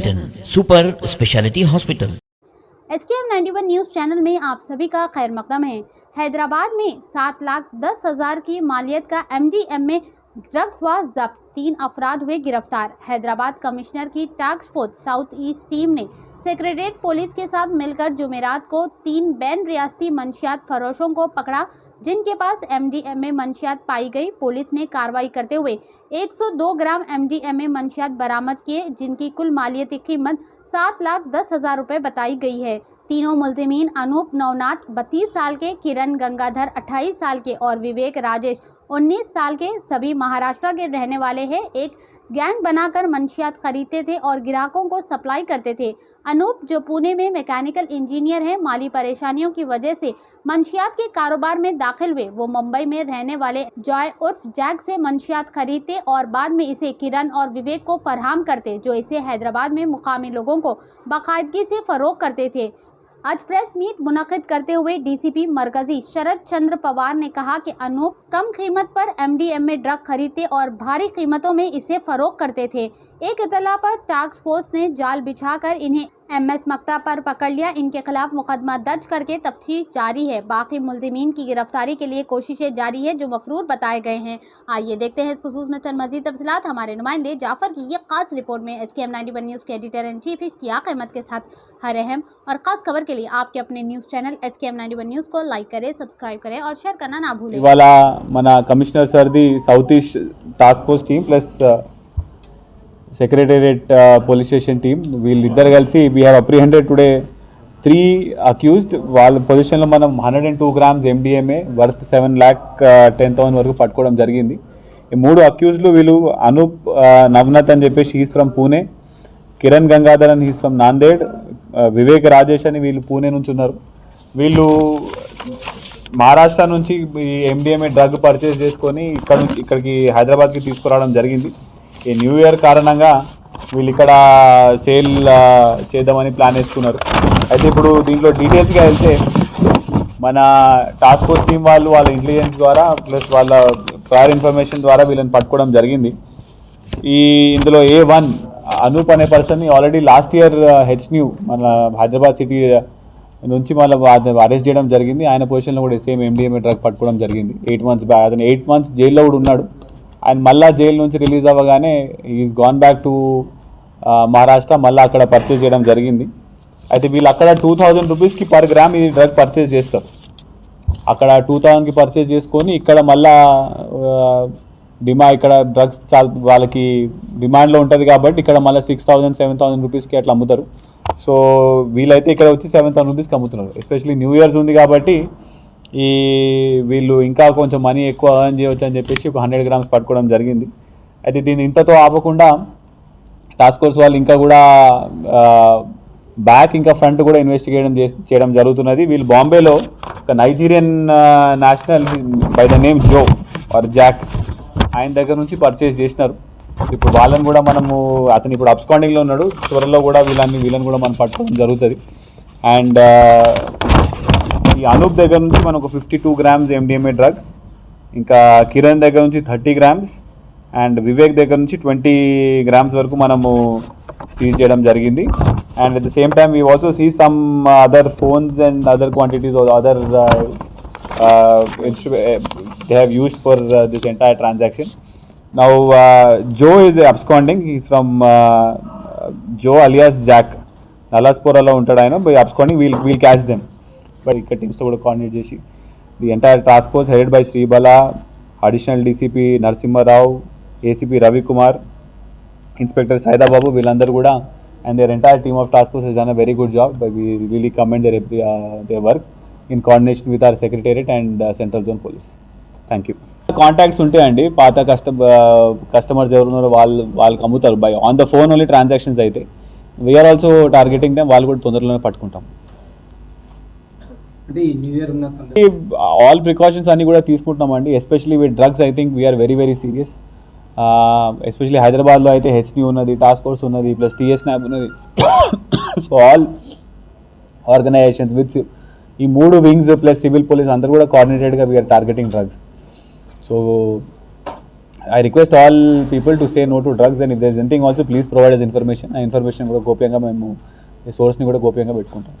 Lemington super speciality hospital. SKM 91 news channel में आप सभी का खैर मकदम है। हैदराबाद में 7,10,000 की मालियत का MDMA ड्रग हुआ जब्त, 3 अफराद हुए गिरफ्तार। हैदराबाद कमिश्नर की task force south east team ने सेक्रेटरीट पुलिस के साथ मिलकर जुमेरात को 3 बैन रियासती मंशियात फरोशों को पकड़ा, जिनके पास MDMA मंशियात पाई गई। पुलिस ने कार्रवाई करते हुए 102 ग्राम MDMA मंशियात बरामद किए, जिनकी कुल मालियती कीमत 7,10,000 रुपए बताई गई है। तीनों मुल्जिमीन अनूप नवनाथ 32 साल के, किरण गंगाधर 28 साल के और विवेक राजेश 19 साल के सभी महाराष्ट्र के रहने वाले हैं। एक गैंग बनाकर मंशियात खरीदते थे और ग्राहकों को सप्लाई करते थे। अनूप, जो पुणे में मैकेनिकल इंजीनियर है, माली परेशानियों की वजह से मंशियात के कारोबार में दाखिल हुए। वो मुंबई में रहने वाले जॉय उर्फ जैक से मंशियात खरीदते और बाद में इसे किरण और विवेक को फराहम करते, जो इसे हैदराबाद में मुकामी लोगों को बाकायदगी से फरोख्त करते थे। आज प्रेस मीट मुनक़िद करते हुए DCP मरकजी शरद चंद्र पवार ने कहा कि अनूप कम कीमत पर MDMA ड्रग खरीदते और भारी कीमतों में इसे फरोख्त करते थे। एक इतला पर टास्क फोर्स ने जाल बिछाकर इन्हें MS मक्ता पर पकड़ लिया। इनके खिलाफ मुकदमा दर्ज करके तफ्तीश जारी है। बाकी मुल्जिमीन की गिरफ्तारी के लिए कोशिशें जारी है, जो मफरूर बताए गए हैं। आइए देखते हैं इस खुसूस में चंद मजीद तफसीलात हमारे नुमाइंदे जाफर की ये खास रिपोर्ट में। SKM 91 न्यूज़ के editor in chief Ishtiaq Ahmed के साथ हर अहम और खास खबर के लिए आपके अपने न्यूज़ चैनल SKM 91 न्यूज़ को लाइक करें, सब्सक्राइब करें और शेयर करना ना भूलें। ఇవాళ మన కమిషనర్ సార్ది south east task force team plus secretariat police station team వీళ్ళిద్దరు కలిసి we have apprehended today 3 accused. వాళ్ళ పొజిషన్లో మనం 102 గ్రామ్స్ MDMA వర్త్ 7,10,000 వరకు పట్టుకోవడం జరిగింది. ఈ 3 అక్యూజ్లు వీళ్ళు అనూప్ నవనత్ అని చెప్పేసి హీస్ ఫ్రమ్ పూణే, కిరణ్ గంగాధర్ అని హీస్ ఫ్రమ్ నాందేడ్, వివేక్ రాజేష్ అని వీళ్ళు పూణే నుంచి ఉన్నారు. వీళ్ళు మహారాష్ట్ర నుంచి ఈ MDMA డ్రగ్ పర్చేస్ చేసుకొని ఇక్కడికి హైదరాబాద్కి తీసుకురావడం జరిగింది. ఈ న్యూ ఇయర్ కారణంగా వీళ్ళు ఇక్కడ సేల్ చేద్దామని ప్లాన్ వేసుకున్నారు. అయితే ఇప్పుడు దీంట్లో డీటెయిల్స్గా వెళ్తే మన టాస్క్ ఫోర్స్ టీం వాళ్ళ ఇంటెలిజెన్స్ ద్వారా ప్లస్ వాళ్ళ ప్రయర్ ఇన్ఫర్మేషన్ ద్వారా వీళ్ళని పట్టుకోవడం జరిగింది. ఇందులో A1 అనూప్ అనే పర్సన్ని ఆల్రెడీ లాస్ట్ ఇయర్ HNU మన హైదరాబాద్ సిటీ నుంచి మళ్ళీ అరెస్ట్ చేయడం జరిగింది. ఆయన పొజిషన్లో కూడా సేమ్ MDMA డ్రగ్ పట్టుకోవడం జరిగింది 8 months బ్యాక్. అతను 8 months జైల్లో కూడా ఉన్నాడు. ఆయన మళ్ళీ జైలు నుంచి రిలీజ్ అవ్వగానే is gone back to Maharashtra, మళ్ళీ అక్కడ పర్చేజ్ చేయడం జరిగింది. అయితే వీళ్ళు అక్కడ 2,000 రూపీస్కి పర్ గ్రామ్ ఈ డ్రగ్ పర్చేజ్ చేస్తారు. అక్కడ 2,000కి పర్చేజ్ చేసుకొని ఇక్కడ మళ్ళా ఇక్కడ డ్రగ్స్ చాలా వాళ్ళకి డిమాండ్లో ఉంటుంది కాబట్టి ఇక్కడ మళ్ళీ 6,000 7,000 రూపీస్కి అట్లా అమ్ముతారు. సో వీళ్ళైతే ఇక్కడ వచ్చి 7,000 రూపీస్కి అమ్ముతున్నారు. ఎస్పెషల్లీ న్యూ ఇయర్స్ ఉంది కాబట్టి వీళ్ళు ఇంకా కొంచెం మనీ ఎక్కువ ఎర్న్ చేయవచ్చు అని చెప్పేసి ఒక 100 గ్రామ్స్ పట్టుకోవడం జరిగింది. అయితే దీన్ని ఇంతతో ఆపకుండా టాస్క్ ఫోర్స్ వాళ్ళు ఇంకా కూడా బ్యాక్ ఇంకా ఫ్రంట్ కూడా ఇన్వెస్టిగేషన్ చేయడం జరుగుతున్నది. వీళ్ళు బాంబేలో ఒక Nigerian national by the name Joe or Jack ఆయన దగ్గర నుంచి పర్చేస్ చేసినారు. ఇప్పుడు వాళ్ళని కూడా మనము అతను ఇప్పుడు అబ్స్కాండింగ్లో ఉన్నాడు. త్వరలో కూడా వీళ్ళని కూడా మనం పట్టుకోవడం జరుగుతుంది. అండ్ ఈ అనూప్ దగ్గర నుంచి మనం ఒక 52 గ్రామ్స్ MDMA డ్రగ్, ఇంకా కిరణ్ దగ్గర నుంచి 30 గ్రామ్స్ అండ్ వివేక్ దగ్గర నుంచి 20 గ్రామ్స్ వరకు మనము సీజ్ చేయడం జరిగింది. And at the same time we also see some other phones and other quantities other they have used for this entire transaction. Now Joe is absconding. He is from Joe alias Jack. Nalaspora ఉంటాడు ఆయన. By absconding we'll catch them. But ఇక్కడ టీమ్స్తో కూడా coordinate చేసి the entire task force headed by Sribala, additional DCP Narasimharao, ACP Ravikumar, inspector Saidababu, వీళ్ళందరూ కూడా and there entire team of task force has done a very good job. We really commend their work in coordination with our secretariat and central zone police. Thank you. Contacts ఉంటాయండి, పాత customers ఎవరున్నారో వాళ్ళకి అమ్ముతారు by on the phone only transactions. అయితే we're also targeting them. వాళ్ళు కూడా తొందరలోనే పట్టుకుంటాం. ఆల్ ప్రికాషన్స్ అన్నీ కూడా తీసుకుంటున్నామండి. Especially with drugs I think we're very very serious. Especially హైదరాబాద్లో అయితే HNU ఉన్నది, టాస్క్ ఫోర్స్ ఉన్నది, ప్లస్ TSNAB ఉన్నది. సో ఆల్ ఆర్గనైజేషన్స్ విత్ ఈ 3 వింగ్స్ ప్లస్ సివిల్ పోలీస్ అందరూ కూడా కోఆర్డినేటెడ్గా we're targeting drugs. So I request all people to say no to drugs, and if there is anything also, please provide us information. ఆ information కూడా గోప్యంగా మేము ఈ సోర్స్ని కూడా గోప్యంగా పెట్టుకుంటాం.